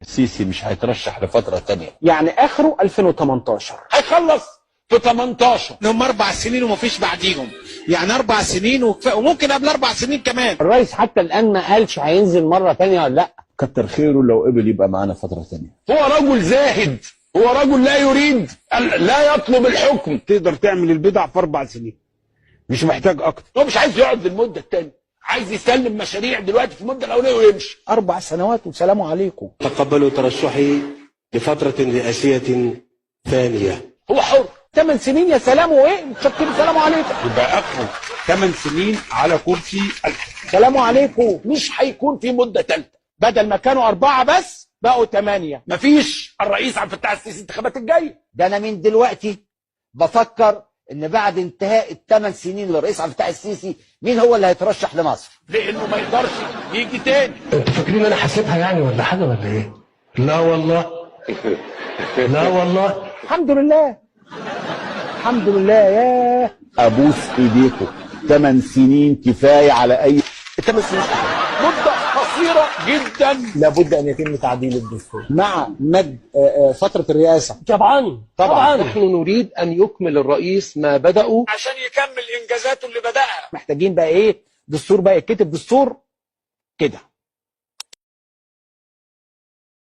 السيسي مش هيترشح لفترة تانية، يعني اخره 2018 هيخلص في 18. هم 4 سنين ومفيش بعديهم، يعني 4 سنين وممكن قبل 4 سنين كمان. الرئيس حتى الان ما قالش هينزل مره تانية ولا لا. كتر خيره لو قبل يبقى معانا فترة تانية. هو رجل زاهد، هو رجل لا يريد، لا يطلب الحكم. تقدر تعمل البدع في 4 سنين، مش محتاج اكتر. هو مش عايز يقعد للمدة التانية، عايز يسلم مشاريع دلوقتي في المدة الأولانية ويمشي. 4 سنوات وسلام عليكم. تقبلوا ترشحي لفترة رئاسية ثانية. هو حر. 8 سنين يا سلام، وايه متشكرين، سلام عليكم. يبقى اخره 8 سنين على كرسي سلام عليكم. مش هيكون في مدة تالتة. بدل ما كانوا 4 بس بقوا 8. مفيش. الرئيس عبد الفتاح السيسي الانتخابات الجاية. ده انا من دلوقتي بفكر ان بعد انتهاء ال8 سنين للرئيس عبد الفتاح السيسي مين هو اللي هيترشح لمصر؟ لانه ما يقدرش يجي تاني. انتوا فاكرين انا حاسبها يعني ولا حاجه ولا ايه؟ لا والله. لا والله. الحمد لله، الحمد لله. ياه ابوس ايديكم، 8 سنين كفايه على اي. 8 سنين مده قصيره جدا. لابد ان يتم تعديل الدستور مع مد فتره الرئاسه. طبعا نحن نريد ان يكمل الرئيس ما بدأوا عشان يكمل انجازاته اللي بدأها. محتاجين بقى ايه؟ دستور بقى يتكتب دستور كده.